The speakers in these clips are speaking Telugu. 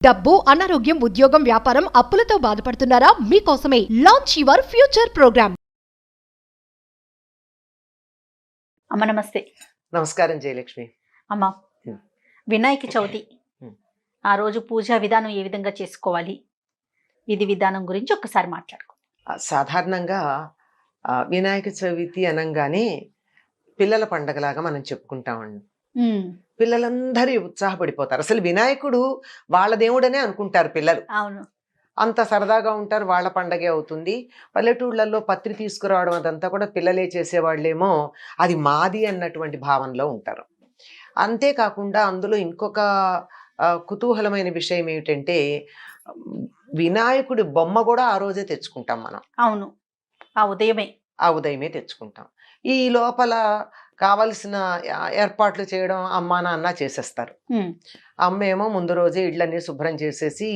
డబ్బు, అనారోగ్యం, ఉద్యోగం, వ్యాపారం, అప్పులతో బాధపడుతున్నారా? మీకోసమే లాంచ్ యువర్ ఫ్యూచర్ ప్రోగ్రామ్. అమ్మ నమస్తే. నమస్కారం జయలక్ష్మి. అమ్మ, వినాయక చవితి ఆ రోజు పూజా విధానం ఏ విధంగా చేసుకోవాలి, విధి విధానం గురించి ఒక్కసారి మాట్లాడుకో. సాధారణంగా వినాయక చవితి అనంగానే పిల్లల పండగలాగా మనం చెప్పుకుంటామండి. పిల్లలందరూ ఉత్సాహపడిపోతారు. అసలు వినాయకుడు వాళ్ళ దేవుడనే అనుకుంటారు పిల్లలు. అవును, అంత సరదాగా ఉంటారు. వాళ్ళ పండగే అవుతుంది. పల్లెటూళ్ళల్లో పత్రి తీసుకురావడం అదంతా కూడా పిల్లలే చేసేవాళ్ళేమో అది మాది అన్నటువంటి భావనలో ఉంటారు. అంతేకాకుండా అందులో ఇంకొక కుతూహలమైన విషయం ఏమిటంటే వినాయకుడి బొమ్మ కూడా ఆ రోజే తెచ్చుకుంటాం మనం. అవును, ఆ ఉదయమే తెచ్చుకుంటాం. ఈ లోపల కావలసిన ఏర్పాట్లు చేయడం అమ్మా నాన్న చేసేస్తారు. అమ్మ ఏమో ముందు రోజే ఇళ్ళన్నీ శుభ్రం చేసేసి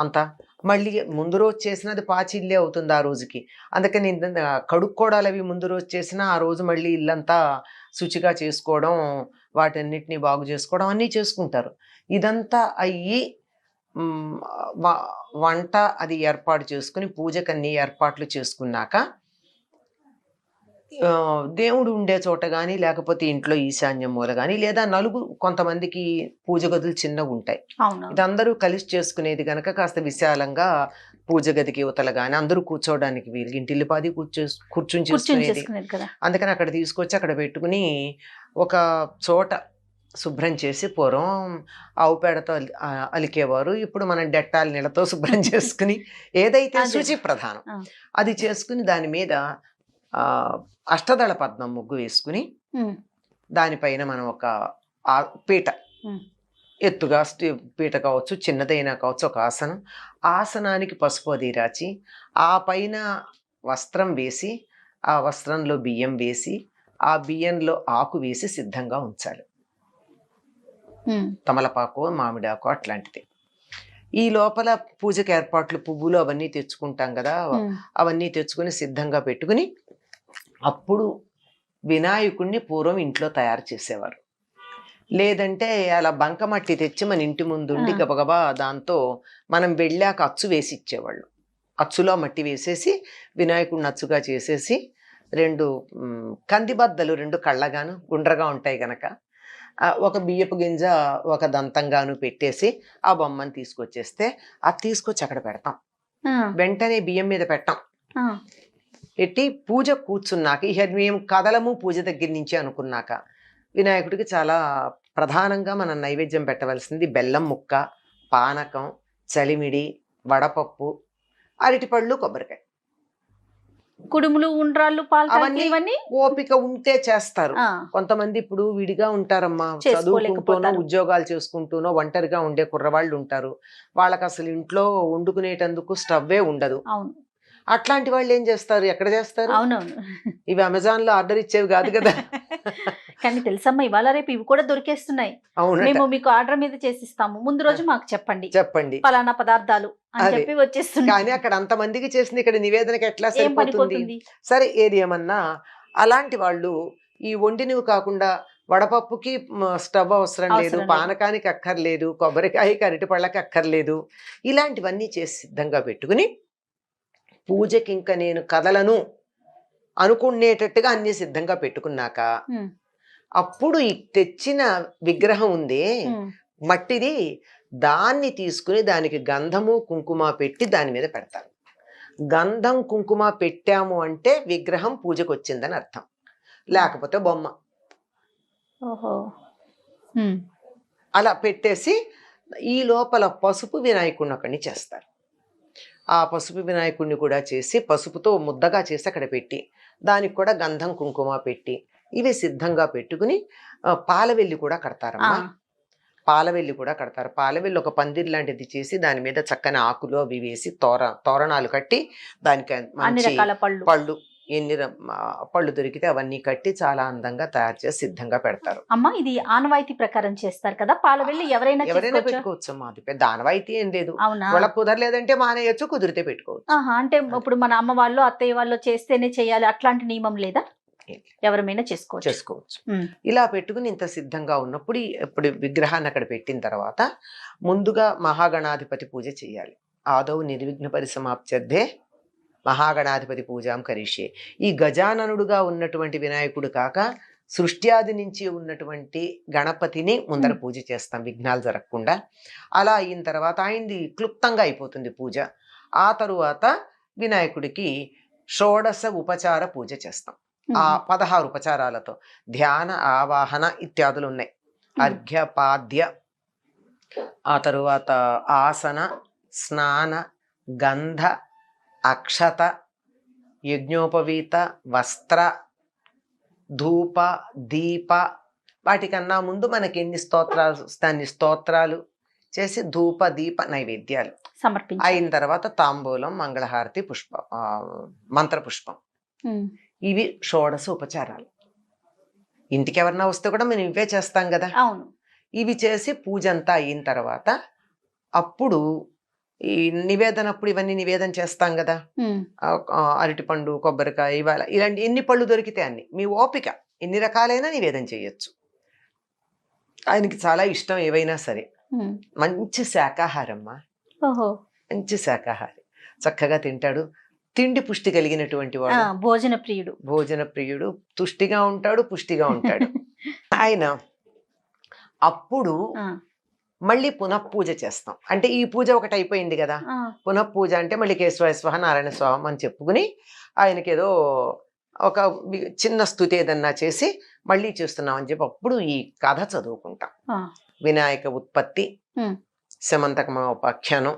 అంతా మళ్ళీ ముందు రోజు చేసినది పాచిల్లే అవుతుంది ఆ రోజుకి. అందుకని కడుక్కోవడాలు అవి ముందు రోజు చేసినా ఆ రోజు మళ్ళీ ఇల్లంతా శుచిగా చేసుకోవడం, వాటన్నిటిని బాగు చేసుకోవడం అన్నీ చేసుకుంటారు. ఇదంతా అయ్యి వంట అది ఏర్పాటు చేసుకుని పూజకన్నీ ఏర్పాట్లు చేసుకున్నాక దేవుడు ఉండే చోట కానీ లేకపోతే ఇంట్లో ఈశాన్యం మూల కానీ లేదా కొంతమందికి పూజ గదులు చిన్నగా ఉంటాయి. ఇదందరూ కలిసి చేసుకునేది కనుక కాస్త విశాలంగా పూజ గదికి యువతల కానీ అందరూ కూర్చోవడానికి వీలు ఇంటిల్లిపాది కూర్చుని చేసుకునేది. అందుకని అక్కడ తీసుకొచ్చి అక్కడ పెట్టుకుని ఒక చోట శుభ్రం చేసి పూర్వం ఆవు పేడతో అలికేవారు. ఇప్పుడు మనం డెట్టాల నీళ్ళతో శుభ్రం చేసుకుని ఏదైతే శుచి ప్రధానం అది చేసుకుని దాని మీద అష్టదళ పద్మం ముగ్గు వేసుకుని దానిపైన మనం ఒక పీట, ఎత్తుగా పీట కావచ్చు చిన్నదైనా కావచ్చు, ఒక ఆసనానికి పసుపు అది రాచి ఆ పైన వస్త్రం వేసి ఆ వస్త్రంలో బియ్యం వేసి ఆ బియ్యంలో ఆకు వేసి సిద్ధంగా ఉంచాలి. తమలపాకు, మామిడాకు అట్లాంటిది. ఈ లోపల పూజకి ఏర్పాట్లు పువ్వులు అవన్నీ తెచ్చుకుంటాం కదా, అవన్నీ తెచ్చుకుని సిద్ధంగా పెట్టుకుని అప్పుడు వినాయకుడిని పూర్వం ఇంట్లో తయారు చేసేవారు. లేదంటే అలా బంకమట్టి తెచ్చి మన ఇంటి ముందుండి గబగబా దాంతో మనం వెళ్ళాక అచ్చు వేసి ఇచ్చేవాళ్ళు. అచ్చులో మట్టి వేసేసి వినాయకుడిని అచ్చుగా చేసేసి 2 కందిబద్దలు 2 కళ్ళగాను గుండ్రగా ఉంటాయి గనక ఒక బియ్యపు గింజ ఒక దంతంగాను పెట్టేసి ఆ బొమ్మను తీసుకొచ్చేస్తే అది తీసుకొచ్చి అక్కడ పెడతాం. వెంటనే బియ్యం మీద పెట్టాం. పెట్టి పూజ కూర్చున్నాక ఇక మేము కదలము పూజ దగ్గర నుంచి అనుకున్నాక వినాయకుడికి చాలా ప్రధానంగా మనం నైవేద్యం పెట్టవలసింది బెల్లం ముక్క, పానకం, చలిమిడి, వడపప్పు, అరటిపళ్ళు, కొబ్బరికాయ, కుడుములు, ఉండ్రాళ్ళు, అవన్నీ ఓపిక ఉంటే చేస్తారు. కొంతమంది ఇప్పుడు విడిగా ఉంటారమ్మా, చదువుకుంటూనో ఉద్యోగాలు చేసుకుంటూనో ఒంటరిగా ఉండే కుర్రవాళ్ళు ఉంటారు. వాళ్ళకి అసలు ఇంట్లో వండుకునేటందుకు స్టవ్వే ఉండదు. అట్లాంటి వాళ్ళు ఏం చేస్తారు, ఎక్కడ చేస్తారు? అవునవును, ఇవి అమెజాన్ లో ఆర్డర్ ఇచ్చేవి కాదు కదా. కానీ తెలుసమ్మా, ఇవాళ రేపు ఇవి కూడా దొరికేస్తున్నాయి. మేము మీకు ఆర్డర్ మీద చేసిస్తాము, ముందు రోజు మాకు చెప్పండి పలానా పదార్థాలు అని చెప్పి వచ్చేస్తుంది. కానీ అక్కడ అంతమందికి చేసింది ఇక్కడ నివేదనకి ఎట్లా సరిపోతుంది? సరే, ఏది ఏమన్నా అలాంటి వాళ్ళు ఈ వండినవి కాకుండా వడపప్పుకి స్టవ్ అవసరం లేదు, పానకానికి అక్కర్లేదు, కొబ్బరికాయకి అరటిపళ్ళకి అక్కర్లేదు, ఇలాంటివన్నీ చేసి సిద్ధంగా పెట్టుకుని పూజకి ఇంకా నేను కదలను అనుకునేటట్టుగా అన్ని సిద్ధంగా పెట్టుకున్నాక అప్పుడు ఈ తెచ్చిన విగ్రహం ఉందే మట్టిది, దాన్ని తీసుకుని దానికి గంధము కుంకుమ పెట్టి దాని మీద పెడతారు. గంధం కుంకుమ పెట్టాము అంటే విగ్రహం పూజకు వచ్చిందని అర్థం, లేకపోతే బొమ్మ. అలా పెట్టేసి ఈ లోపల పసుపు వినాయకుడిని ఒకడిని చేస్తారు. ఆ పసుపు వినాయకుడిని కూడా చేసి పసుపుతో ముద్దగా చేసి అక్కడ పెట్టి దానికి కూడా గంధం కుంకుమ పెట్టి ఇవి సిద్ధంగా పెట్టుకుని పాలవెల్లి కూడా కడతారమ్మా. పాలవెల్లి కూడా కడతారు. పాలవెల్లి ఒక పందిరి లాంటిది చేసి దాని మీద చక్కని ఆకులు అవి వేసి తోరణాలు కట్టి దానికి మంచి పళ్ళు, ఎన్ని పళ్ళు దొరికితే అవన్నీ కట్టి చాలా అందంగా తయారు చేసి సిద్ధంగా పెడతారు. అమ్మా, ఇది ఆనవాయితీ ప్రకారం చేస్తారు కదా పాలవెల్లి? ఎవరైనా పెట్టుకోవచ్చు అమ్మా, అది పెద్ద ఆనవాయితీ ఏం లేదు. వాళ్ళకి కుదరలేదంటే మానేయచ్చు, కుదిరితే పెట్టుకోవచ్చు. అంటే ఇప్పుడు మన అమ్మ వాళ్ళు, అత్తయ్య వాళ్ళు చేస్తేనే చేయాలి అట్లాంటి నియమం లేదా? ఎవరైనా చేసుకోవచ్చు. ఇలా పెట్టుకుని ఇంత సిద్ధంగా ఉన్నప్పుడు ఇప్పుడు విగ్రహాన్ని అక్కడ పెట్టిన తర్వాత ముందుగా మహాగణాధిపతి పూజ చేయాలి. ఆదౌ నిర్విఘ్న పరిసమాప్త్యర్థే మహాగణాధిపతి పూజాం కరిష్యే. ఈ గజాననుడుగా ఉన్నటువంటి వినాయకుడు కాక సృష్ట్యాది నుంచి ఉన్నటువంటి గణపతిని ముందర పూజ చేస్తాం విఘ్నాలు జరగకుండా. అలా అయిన తర్వాత ఆయనది క్లుప్తంగా అయిపోతుంది పూజ. ఆ తరువాత వినాయకుడికి షోడశ ఉపచార పూజ చేస్తాం. ఆ 16 ఉపచారాలతో ధ్యాన, ఆవాహన ఇత్యాదులు ఉన్నాయి. అర్ఘ్యపాద్య, ఆ తరువాత ఆసన, స్నాన, గంధ, అక్షత, యజ్ఞోపవీత, వస్త్ర, ధూప, దీప. వాటికన్నా ముందు మనకి అన్ని స్తోత్రాలు చేసి ధూప, దీప నైవేద్యాలు సమర్పించి అయిన తర్వాత తాంబూలం, మంగళహారతి, మంత్రపుష్పం. ఇవి షోడశ ఉపచారాలు. ఇంటికి ఎవరన్నా వస్తే కూడా మనం ఇవే చేస్తాం కదా. అవును. ఇవి చేసి పూజ అంతా అయిన తర్వాత అప్పుడు ఈ నివేదనప్పుడు ఇవన్నీ నివేదన చేస్తాం కదా. అరటిపండు, కొబ్బరికాయ, ఇవాళ ఇలాంటి ఎన్ని పళ్ళు దొరికితే అన్ని, మీ ఓపిక, ఎన్ని రకాలైన నివేదన చేయొచ్చు. ఆయనకి చాలా ఇష్టం ఏవైనా సరే. మంచి శాకాహారమ్మా, మంచి శాకాహారి, చక్కగా తింటాడు. తిండి పుష్టి కలిగినటువంటి వాడు, భోజన ప్రియుడు, తుష్టిగా ఉంటాడు, పుష్టిగా ఉంటాడు ఆయన. అప్పుడు మళ్ళీ పునఃపూజ చేస్తాం. అంటే ఈ పూజ ఒకటి అయిపోయింది కదా, పునఃపూజ అంటే మళ్ళీ కేశవాయ స్వాహ, నారాయణ స్వాహం అని చెప్పుకుని ఆయనకి ఏదో ఒక చిన్న స్తుతి ఏదన్నా చేసి మళ్ళీ చేస్తున్నాం అని చెప్పి అప్పుడు ఈ కథ చదువుకుంటాం. వినాయక ఉత్పత్తి, శమంతకమోపాఖ్యానం,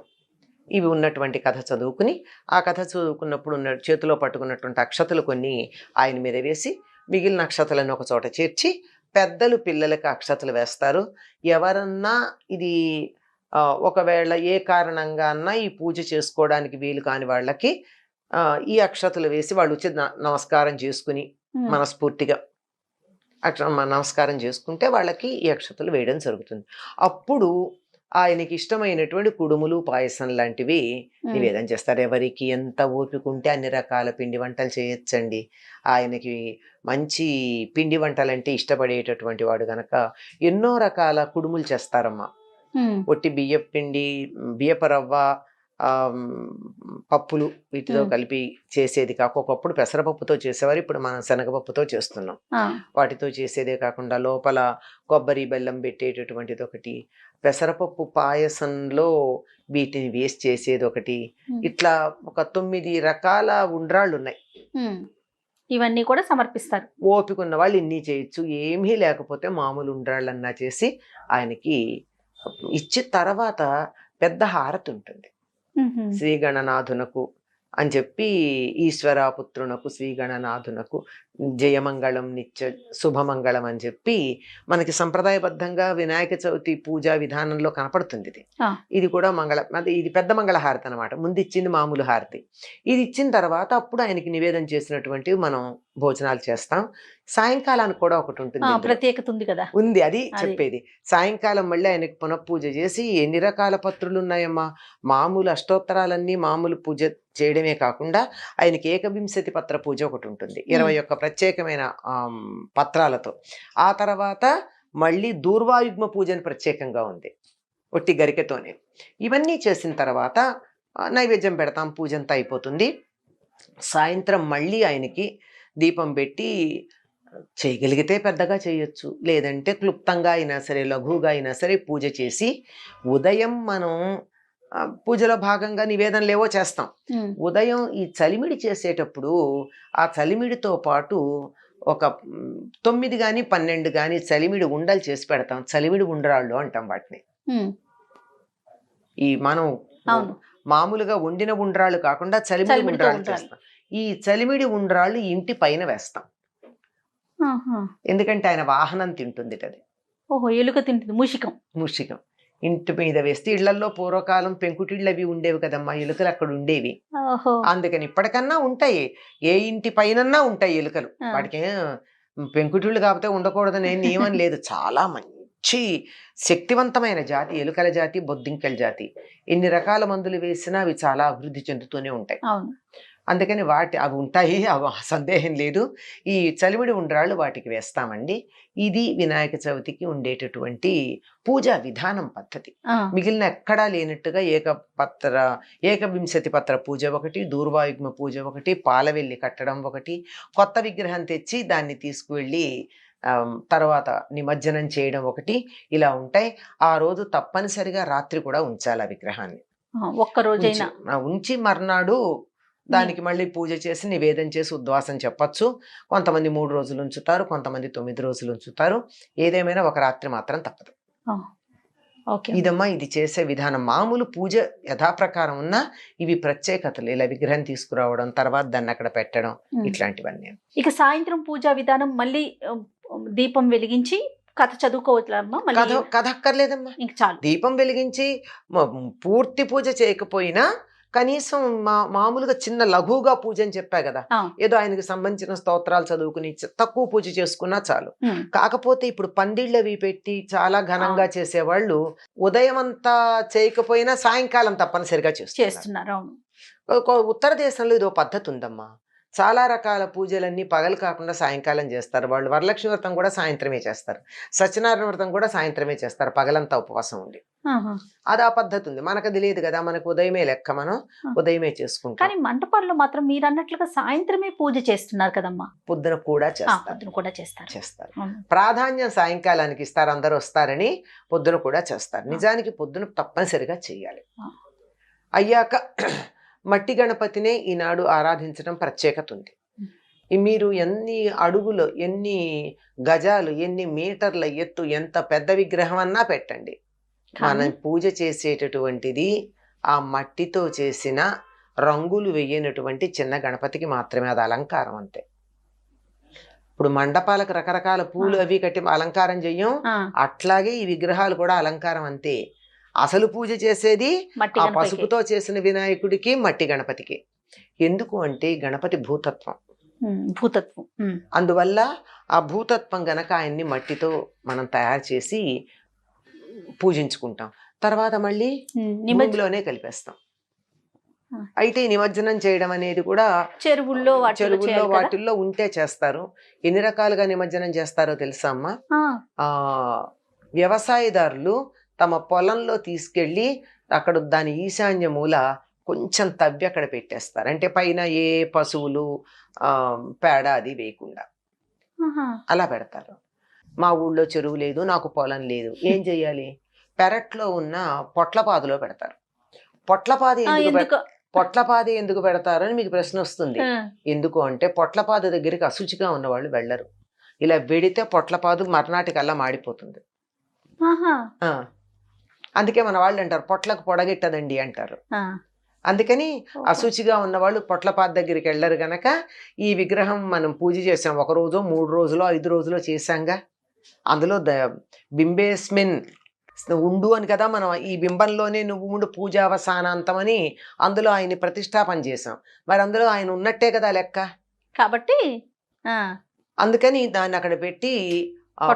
ఇవి ఉన్నటువంటి కథ చదువుకుని ఆ కథ చదువుకున్నప్పుడు చేతిలో పట్టుకున్నటువంటి అక్షతలు కొన్ని ఆయన మీద వేసి మిగిలిన అక్షతలను ఒక చోట చేర్చి పెద్దలు పిల్లలకి అక్షతలు వేస్తారు. ఎవరన్నా ఇది ఒకవేళ ఏ కారణంగా అన్నా ఈ పూజ చేసుకోవడానికి వీలు కాని వాళ్ళకి ఈ అక్షతలు వేసి వాళ్ళు వచ్చి నమస్కారం చేసుకుని మనస్ఫూర్తిగా నమస్కారం చేసుకుంటే వాళ్ళకి ఈ అక్షతలు వేయడం జరుగుతుంది. అప్పుడు ఆయనకి ఇష్టమైనటువంటి కుడుములు, పాయసం లాంటివి నివేదన చేస్తారు. ఎవరికి ఎంత ఓపిక ఉంటే అన్ని రకాల పిండి వంటలు చేయొచ్చండి. ఆయనకి మంచి పిండి వంటలంటే ఇష్టపడేటటువంటి వాడు గనక ఎన్నో రకాల కుడుములు చేస్తారమ్మా. ఒట్టి బియ్యపు పిండి, బియ్యపు రవ్వ, పప్పులు వీటితో కలిపి చేసేది కాక ఒకప్పుడు పెసరపప్పుతో చేసేవారు, ఇప్పుడు మనం శనగపప్పుతో చేస్తున్నాం. వాటితో చేసేదే కాకుండా లోపల కొబ్బరి, బెల్లం పెట్టేటటువంటిది ఒకటి, పెసరపప్పు పాయసంలో వీటిని వేసి చేసేది ఒకటి, ఇట్లా ఒక 9 రకాల ఉండ్రాళ్ళు ఉన్నాయి. ఇవన్నీ కూడా సమర్పిస్తారు. ఓపిక ఉన్న వాళ్ళు ఇన్ని చేయొచ్చు. ఏమీ లేకపోతే మామూలు ఉండ్రాళ్ళన్నా చేసి ఆయనకి ఇచ్చి తర్వాత పెద్ద హారతి ఉంటుంది. శ్రీగణనాథునకు అని చెప్పి ఈశ్వరాపుత్రునకు శ్రీగణనాథునకు జయమంగళం నిత్య శుభమంగళం అని చెప్పి మనకి సంప్రదాయబద్ధంగా వినాయక చవితి పూజా విధానంలో కనపడుతుంది. ఇది కూడా ఇది పెద్ద మంగళ హారతి అనమాట. ముందు ఇచ్చింది మామూలు హారతి. ఇది ఇచ్చిన తర్వాత అప్పుడు ఆయనకి నివేదన చేసినటువంటివి మనం భోజనాలు చేస్తాం. సాయంకాలానికి కూడా ఒకటి ఉంటుంది, ప్రత్యేకత ఉంది కదా, ఉంది. అది చెప్పేది. సాయంకాలం మళ్ళీ ఆయనకి పునఃపూజ చేసి ఎన్ని రకాల పత్రులు ఉన్నాయమ్మా, మామూలు అష్టోత్తరాలన్నీ మామూలు పూజ చేయడమే కాకుండా ఆయనకి ఏకవింశతి పత్ర పూజ ఒకటి ఉంటుంది, 21 ప్రత్యేకమైన పత్రాలతో. ఆ తర్వాత మళ్ళీ దూర్వాయుగ్మ పూజని ప్రత్యేకంగా ఉంది, ఒట్టి గరికెతోనే. ఇవన్నీ చేసిన తర్వాత నైవేద్యం పెడతాం, పూజ అంతా అయిపోతుంది. సాయంత్రం మళ్ళీ ఆయనకి దీపం పెట్టి చేయగలిగితే పెద్దగా చేయొచ్చు, లేదంటే క్లుప్తంగా అయినా సరే, లఘువుగా అయినా సరే పూజ చేసి ఉదయం మనం పూజలో భాగంగా నివేదనలు ఏవో చేస్తాం. ఉదయం ఈ చలిమిడి చేసేటప్పుడు ఆ చలిమిడితో పాటు ఒక 9 కానీ 12 కానీ చలిమిడి ఉండలు చేసి పెడతాం. చలిమిడి ఉండ్రాళ్ళు అంటాం వాటిని. ఈ మనం మామూలుగా వండిన ఉండ్రాళ్ళు కాకుండా చలిమిడి ఉండ్రాళ్ళు చేస్తాం. ఈ చలిమిడి ఉండ్రాళ్ళు ఇంటి పైన వేస్తాం, ఎందుకంటే ఆయన వాహనం తింటుంది అది. ఎలుక తింటుంది, మూషికం ఇంటి మీద వేస్తే. ఇళ్లలో పూర్వకాలం పెంకుటిళ్ళు అవి ఉండేవి కదమ్మా, ఎలుకలు అక్కడ ఉండేవి. అందుకని ఇప్పటికన్నా ఉంటాయి, ఏ ఇంటి పైనన్నా ఉంటాయి ఎలుకలు. వాటికి పెంకుటిళ్ళు కాకపోతే ఉండకూడదని నియమం లేదు. చాలా మంచి శక్తివంతమైన జాతి ఎలుకల జాతి, బొద్దింకల జాతి. ఎన్ని రకాల మందులు వేసినా అవి చాలా అభివృద్ధి చెందుతూనే ఉంటాయి. అందుకని అవి ఉంటాయి, అవి సందేహం లేదు. ఈ చలివిడి ఉండ్రాళ్ళు వాటికి వేస్తామండి. ఇది వినాయక చవితికి ఉండేటటువంటి పూజా విధానం పద్ధతి. మిగిలిన ఎక్కడా లేనట్టుగా ఏకవింశతి పత్ర పూజ ఒకటి, దూర్వాయుగ్మ పూజ ఒకటి, పాలవెల్లి కట్టడం ఒకటి, కొత్త విగ్రహం తెచ్చి దాన్ని తీసుకువెళ్ళి తర్వాత నిమజ్జనం చేయడం ఒకటి, ఇలా ఉంటాయి. ఆ రోజు తప్పనిసరిగా రాత్రి కూడా ఉంచాలి ఆ విగ్రహాన్ని. ఒక్కరోజైనా ఉంచి మర్నాడు దానికి మళ్ళీ పూజ చేసి నివేదన చేసి ఉద్వాసం చెప్పచ్చు. కొంతమంది 3 రోజులు ఉంచుతారు, కొంతమంది 9 రోజులు ఉంచుతారు. ఏదేమైనా ఒక రాత్రి మాత్రం తప్పదు. ఇదమ్మా ఇది చేసే విధానం. మామూలు పూజ యథాప్రకారం ఉన్నా ఇవి ప్రత్యేకతలు. ఇలా విగ్రహం తీసుకురావడం, తర్వాత దాన్ని అక్కడ పెట్టడం, ఇట్లాంటివన్నీ. ఇక సాయంత్రం పూజా విధానం మళ్ళీ దీపం వెలిగించి కథ చదువుకోవట్లమ్మా? కథ అక్కర్లేదమ్మా, ఇంక చాలు. దీపం వెలిగించి పూర్తి పూజ చేయకపోయినా కనీసం మామూలుగా చిన్న లఘువుగా పూజ అని చెప్పా కదా, ఏదో ఆయనకి సంబంధించిన స్తోత్రాలు చదువుకుని తక్కువ పూజ చేసుకున్నా చాలు. కాకపోతే ఇప్పుడు పందిళ్ళు అవి పెట్టి చాలా ఘనంగా చేసేవాళ్ళు ఉదయం అంతా చేయకపోయినా సాయంకాలం తప్పనిసరిగా చేస్తున్నారు. ఉత్తర దేశంలో ఇదో పద్ధతి ఉందమ్మా. చాలా రకాల పూజలన్నీ పగలు కాకుండా సాయంకాలం చేస్తారు వాళ్ళు. వరలక్ష్మి వ్రతం కూడా సాయంత్రమే చేస్తారు, సత్యనారాయణ వ్రతం కూడా సాయంత్రమే చేస్తారు, పగలంతా ఉపవాసం ఉండి. అది ఆ పద్ధతి ఉంది. మనకు అది లేదు కదా, మనకు ఉదయమే లెక్క, మనం ఉదయమే చేసుకుంటాం. కానీ మంటపాల్లో మాత్రం మీరు అన్నట్లుగా సాయంత్రమే పూజ చేస్తున్నారు కదమ్మా? పొద్దున కూడా చేస్తారు. ప్రాధాన్యం సాయంకాలానికి ఇస్తారు, అందరూ వస్తారని పొద్దున కూడా చేస్తారు. నిజానికి పొద్దున తప్పనిసరిగా చెయ్యాలి. అయ్యాక మట్టి గణపతినే ఈనాడు ఆరాధించడం ప్రత్యేకత ఉంది. మీరు ఎన్ని అడుగులు, ఎన్ని గజాలు, ఎన్ని మీటర్ల ఎత్తు, ఎంత పెద్ద విగ్రహం అన్నా పెట్టండి, మనం పూజ చేసేటటువంటిది ఆ మట్టితో చేసిన రంగులు వేయనటువంటి చిన్న గణపతికి మాత్రమే. అది అలంకారం అంతే. ఇప్పుడు మండపాలకు రకరకాల పూలు అవి కట్టి అలంకారం చెయ్యం, అట్లాగే ఈ విగ్రహాలు కూడా అలంకారం అంతే. అసలు పూజ చేసేది ఆ పసుపుతో చేసిన వినాయకుడికి, మట్టి గణపతికి. ఎందుకు అంటే గణపతి భూతత్వం. అందువల్ల ఆ భూతత్వం గనక ఆయన్ని మట్టితో మనం తయారు చేసి పూజించుకుంటాం. తర్వాత మళ్ళీ భూమిలోనే కలిపేస్తాం. అయితే నిమజ్జనం చేయడం అనేది కూడా చెరువుల్లో వాటిల్లో ఉంటే చేస్తారు. ఎన్ని రకాలుగా నిమజ్జనం చేస్తారో తెలుసా అమ్మా? వ్యవసాయదారులు తమ పొలంలో తీసుకెళ్ళి అక్కడ దాని ఈశాన్య మూల కొంచెం తవ్వి అక్కడ పెట్టేస్తారు. అంటే పైన ఏ పశువులు పేడ అది వేయకుండా అలా పెడతారు. మా ఊళ్ళో చెరువు లేదు, నాకు పొలం లేదు, ఏం చెయ్యాలి? పెరట్లో ఉన్న పొట్లపాదులో పెడతారు. పొట్లపాది ఎందుకు పెడతారు అని మీకు ప్రశ్న వస్తుంది. ఎందుకు అంటే పొట్లపాదు దగ్గరికి అశుచిగా ఉన్నవాళ్ళు వెళ్ళరు. ఇలా వెడితే పొట్లపాదు మర్నాటికల్లా మాడిపోతుంది. అందుకే మన వాళ్ళు అంటారు పొట్లకు పొడగెట్టదండి అంటారు. అందుకని అశుచిగా ఉన్నవాళ్ళు పొట్లపాదు దగ్గరికి వెళ్ళరు గనక ఈ విగ్రహం మనం పూజ చేసాం, 1 రోజు 3 రోజులో 5 రోజులో చేశాంగా, అందులో బింబేస్మిన్ ఉండు అని కదా మనం ఈ బింబంలోనే నువ్వు ఉండు పూజావసానాంతమని అందులో ఆయన్ని ప్రతిష్టాపన చేసాం. మరి అందులో ఆయన ఉన్నట్టే కదా లెక్క. కాబట్టి అందుకని దాన్ని అక్కడ పెట్టి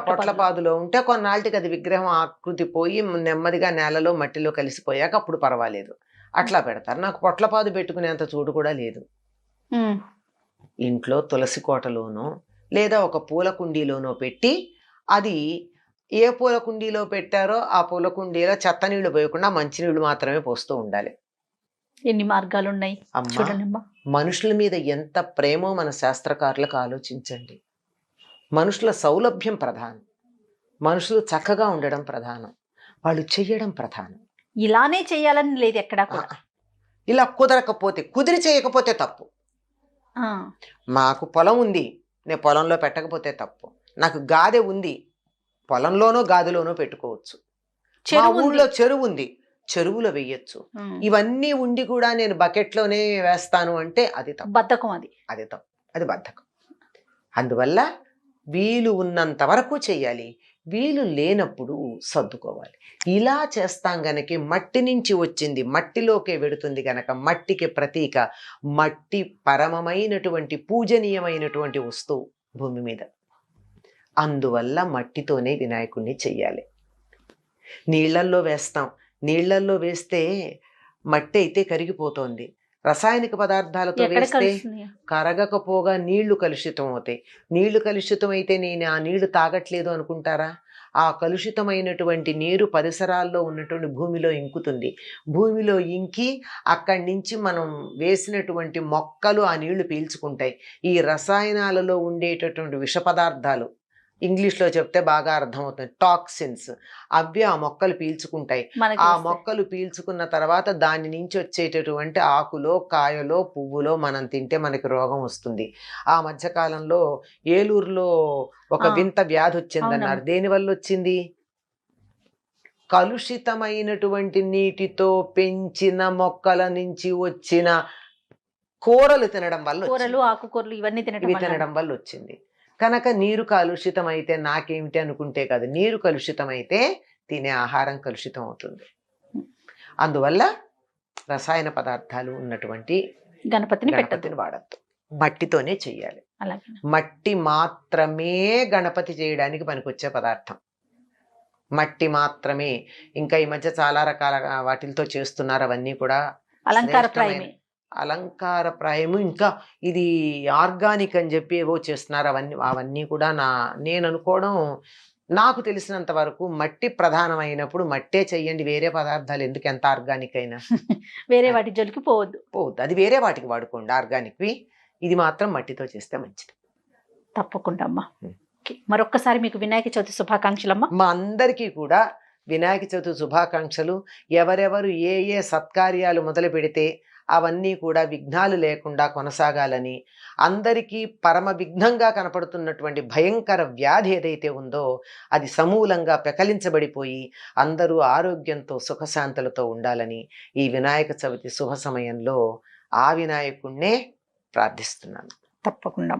పొట్లపాదులో ఉంటే కొన్నాళ్ళకి అది విగ్రహం ఆకృతి పోయి నెమ్మదిగా నేలలో మట్టిలో కలిసిపోయాక అప్పుడు పర్వాలేదు, అట్లా పెడతారు. నాకు పొట్లపాదు పెట్టుకునేంత చూడు కూడా లేదు. ఇంట్లో తులసి కోటలోనో లేదా ఒక పూల కుండీలోనో పెట్టి, అది ఏ పూల కుండీలో పెట్టారో ఆ పూల కుండీలో చెత్త నీళ్లు పోయకుండా మంచినీళ్లు మాత్రమే పోస్తూ ఉండాలి. ఎన్ని మార్గాలు ఉన్నాయి చూడండి. మనుషుల మీద ఎంత ప్రేమో మన శాస్త్రకారులకు ఆలోచించండి. మనుషుల సౌలభ్యం ప్రధానం, మనుషులు చక్కగా ఉండడం ప్రధానం, వాళ్ళు చెయ్యడం ప్రధానం. ఇలానే చెయ్యాలని లేదు ఎక్కడా కూడా. ఇలా కుదిరి చేయకపోతే తప్పు. మాకు పొలం ఉంది, నేను పొలంలో పెట్టకపోతే తప్పు. నాకు గాదె ఉంది, పొలంలోనో గాదిలోనో పెట్టుకోవచ్చు. మా ఊళ్ళో చెరువు ఉంది, చెరువులో వేయచ్చు. ఇవన్నీ ఉండి కూడా నేను బకెట్లోనే వేస్తాను అంటే అది తప్పు, బద్ధకం. అది తప్పు, అది బద్ధకం. అందువల్ల వీలు ఉన్నంత వరకు చెయ్యాలి, వీలు లేనప్పుడు సర్దుకోవాలి. ఇలా చేస్తాం గనక మట్టి నుంచి వచ్చింది మట్టిలోకే వెడుతుంది గనక మట్టికి ప్రతీక, మట్టి పరమమైనటువంటి పూజనీయమైనటువంటి వస్తువు భూమి మీద. అందువల్ల మట్టితోనే వినాయకుడిని చెయ్యాలి. నీళ్లల్లో వేస్తాం, నీళ్లల్లో వేస్తే మట్టి అయితే కరిగిపోతోంది, రసాయనిక పదార్థాలతో ఎక్కడ వేస్తే కలుస్తున్నాయి? కరగకపోగా నీళ్లు కలుషితం అవుతాయి. నీళ్లు కలుషితం అయితే నేను ఆ నీళ్లు తాగట్లేదు అనుకుంటారా? ఆ కలుషితమైనటువంటి నీరు పరిసరాల్లో ఉన్నటువంటి భూమిలో ఇంకుతుంది. భూమిలో ఇంకి అక్కడి నుంచి మనం వేసినటువంటి మొక్కలు ఆ నీళ్లు పీల్చుకుంటాయి. ఈ రసాయనాలలో ఉండేటటువంటి విష పదార్థాలు, ఇంగ్లీష్లో చెప్తే బాగా అర్థమవుతుంది, టాక్సిన్స్, అవి ఆ మొక్కలు పీల్చుకుంటాయి. ఆ మొక్కలు పీల్చుకున్న తర్వాత దాని నుంచి వచ్చేటటువంటి ఆకులో, కాయలో, పువ్వులో మనం తింటే మనకి రోగం వస్తుంది. ఆ మధ్యకాలంలో ఏలూరులో ఒక వింత వ్యాధి వచ్చిందన్నారు. దేనివల్ల వచ్చింది? కలుషితమైనటువంటి నీటితో పెంచిన మొక్కల నుంచి వచ్చిన కూరలు తినడం వల్ల, కూరలు, ఆకుకూరలు ఇవన్నీ తినడం వల్ల వచ్చింది. కనుక నీరు కలుషితం అయితే నాకేమిటి అనుకుంటే కాదు, నీరు కలుషితం అయితే తినే ఆహారం కలుషితం అవుతుంది. అందువల్ల రసాయన పదార్థాలు ఉన్నటువంటి గణపతిని వాడద్దు. మట్టితోనే చెయ్యాలి. మట్టి మాత్రమే గణపతి చేయడానికి పనికొచ్చే పదార్థం. మట్టి మాత్రమే. ఇంకా ఈ మధ్య చాలా రకాల వాటితో చేస్తున్నారు. అవన్నీ కూడా అలంకారప్రాయము. ఇంకా ఇది ఆర్గానిక్ అని చెప్పి ఏవో చేస్తున్నారు. అవన్నీ కూడా నేను అనుకోవడం, నాకు తెలిసినంత వరకు మట్టి ప్రధానమైనప్పుడు మట్టే చెయ్యండి. వేరే పదార్థాలు ఎందుకు, ఎంత ఆర్గానిక్ అయినా. వేరే వాటి జోలికి పోవద్దు. అది వేరే వాటికి వాడుకోండి ఆర్గానిక్వి. ఇది మాత్రం మట్టితో చేస్తే మంచిది. తప్పకుండా అమ్మా. మరొక్కసారి మీకు వినాయక చవితి శుభాకాంక్షలు అమ్మా. మా అందరికీ కూడా వినాయక చవితి శుభాకాంక్షలు. ఎవరెవరు ఏ ఏ సత్కార్యాలు మొదలు పెడితే అవన్నీ కూడా విఘ్నాలు లేకుండా కొనసాగాలని, అందరికీ పరమ విఘ్నంగా కనపడుతున్నటువంటి భయంకర వ్యాధి ఏదైతే ఉందో అది సమూలంగా పెకలించబడిపోయి అందరూ ఆరోగ్యంతో సుఖశాంతులతో ఉండాలని ఈ వినాయక చవితి శుభ సమయంలో ఆ వినాయకుణ్ణే ప్రార్థిస్తున్నాను. తప్పకుండా.